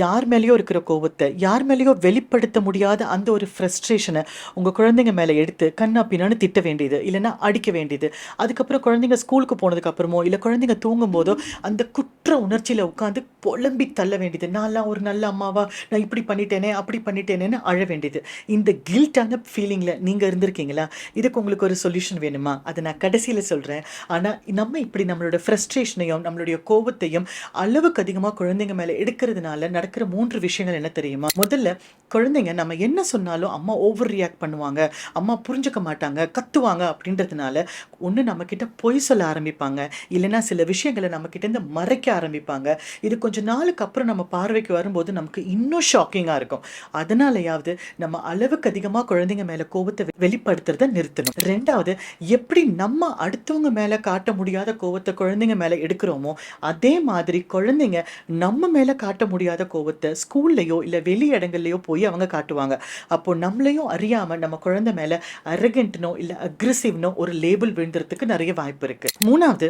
யார் மேலேயோ இருக்கிற கோவத்தை, யார் மேலேயோ வெளிப்படுத்த முடியாத அந்த ஒரு ஃப்ரஸ்ட்ரேஷனை உங்கள் குழந்தைங்க மேலே எடுத்து கண்ணா பின்னான்னு திட்ட வேண்டியது, இல்லைன்னா அடிக்க வேண்டியது. அதுக்கப்புறம் குழந்தைங்க ஸ்கூலுக்கு போனதுக்கப்புறமோ இல்லை குழந்தைங்க தூங்கும் போதோ அந்த குற்ற உணர்ச்சியில் உட்காந்து புலம்பி தள்ள வேண்டியது. நான்லாம் ஒரு நல்ல அம்மாவா, நான் இப்படி பண்ணிட்டேனே அப்படி பண்ணிட்டேனேன்னு அழ வேண்டியது. இந்த கில்ட்டான ஃபீலிங்கில் நீங்கள் இருந்திருக்கீங்களா? இதுக்கு உங்களுக்கு ஒரு சொல்யூஷன் வேணுமா? அதை நான் கடைசியில் சொல்கிறேன். ஆனால் நம்ம இப்படி நம்மளோட ஃப்ரஸ்ட்ரேஷனையும் நம்மளுடைய கோபத்தையும் அளவுக்கு அதிகமாக குழந்தைங்க மேலே எடுக்கிறதுனால நடக்கிற 3 விஷயங்கள் என்ன தெரியுமா? முதல்ல, குழந்தைங்க நம்ம என்ன சொன்னாலும் அம்மா ஓவர் ரியாக்ட் பண்ணுவாங்க, அம்மா புரிஞ்சுக்க மாட்டாங்க, கத்துவாங்க அப்படின்றதுனால ஒன்று நம்மக்கிட்ட பொய் சொல்ல ஆரம்பிப்பாங்க, இல்லைன்னா சில விஷயங்களை நம்மக்கிட்டேருந்து மறைக்க ஆரம்பிப்பாங்க. இது கொஞ்சம் நாளுக்கு அப்புறம் நம்ம பார்வைக்கு வரும்போது நமக்கு இன்னும் ஷாக்கிங்காக இருக்கும். அதனாலயாவது நம்ம அளவுக்கு அதிகமாக குழந்தைங்க மேலே கோபத்தை வெளிப்படுத்துறதை நிறுத்தணும். ரெண்டாவது, எப்படி நம்ம அடுத்தவங்க மேலே காட்ட முடியாத கோபத்தை குழந்தைங்க மேலே எடுக்கிறோமோ அதே மாதிரி குழந்தைங்க நம்ம மேலே காட்ட முடியாத கோபத்தை ஸ்கூல்லையோ இல்லை வெளி இடங்கள்லையோ போய் அவங்க காட்டுவாங்க. அப்போ நம்மளையும் அறியாமல் நம்ம குழந்தை மேலே அரகண்ட்னோ இல்லை அக்ரெசிவ்னோ ஒரு லேபிள் விழுந்துறதுக்கு நிறைய வாய்ப்பு இருக்குது. மூணாவது,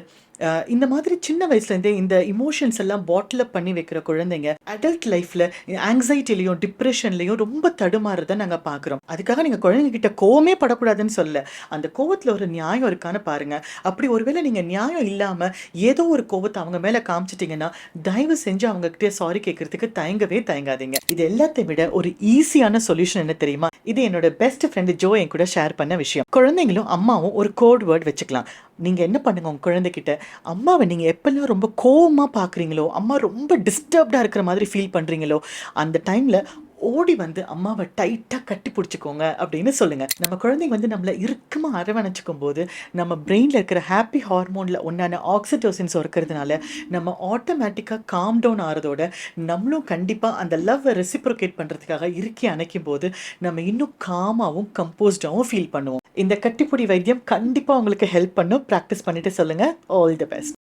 இந்த மாதிரி சின்ன வயசுலேருந்தே இந்த இமோஷன்ஸ் எல்லாம் பாட்டில் பண்ணி வைக்கிற குழந்தைங்க அடல்ட் லைஃப்பில் ஆங்ஸைட்டிலையும் டிப்ரெஷன்லையும் ரொம்ப தடுமாறுறதை நாங்கள் பார்க்குறோம். அதுக்காக நீங்கள் குழந்தைங்கிட்ட கோவமே படக்கூடாதுன்னு சொல்ல, அந்த கோவத்தில் ஒரு நியாயம் இருக்கான்னு பாருங்கள். அப்படி ஒருவேளை நீங்கள் நியாயம் இல்லாமல் ஏதோ ஒரு கோவத்தை அவங்க மேலே காமிச்சிட்டிங்கன்னா தயவு செஞ்சு அவங்ககிட்ட சாரி கேட்கறதுக்கு தயங்கவே தயங்காதீங்க. இது எல்லாத்தையும் விட ஒரு ஈஸியான சொல்யூஷன் என்ன தெரியுமா? இது என்னோட பெஸ்ட் ஃப்ரெண்டு ஜோ என் கூட ஷேர் பண்ண விஷயம். குழந்தைங்களும் அம்மாவும் ஒரு கோட் வேர்ட் வச்சுக்கலாம். நீங்கள் என்ன பண்ணுங்க, உங்கள் குழந்தைகிட்ட அம்மாவை நீங்கள் எப்பெல்லாம் ரொம்ப கோவமாக பார்க்குறீங்களோ, அம்மா ரொம்ப டிஸ்டர்ப்டாக இருக்கிற மாதிரி ஃபீல் பண்ணுறீங்களோ, அந்த டைமில் ஓடி வந்து அம்மாவை டைட்டாக கட்டி பிடிச்சிக்கோங்க அப்படின்னு சொல்லுங்கள். நம்ம குழந்தைங்க வந்து நம்மளை இறுக்கமாக அரவணைச்சிக்கும் போது நம்ம பிரெயினில் இருக்கிற ஹாப்பி ஹார்மோனில் ஒன்றான ஆக்சிடோசின் சுரக்கிறதுனால நம்ம ஆட்டோமேட்டிக்காக காம் டவுன் ஆகிறதோட நம்மளும் கண்டிப்பாக அந்த லவ்வை ரெசிப்ரோகேட் பண்ணுறதுக்காக இறுக்கி அணைக்கும் போது நம்ம இன்னும் காமாகவும் கம்போஸ்டாகவும் ஃபீல் பண்ணுவோம். இந்த கட்டிப்பிடி வைத்தியம் கண்டிப்பாக உங்களுக்கு ஹெல்ப் பண்ணும். ப்ராக்டிஸ் பண்ணிட்டு சொல்லுங்கள். All the best.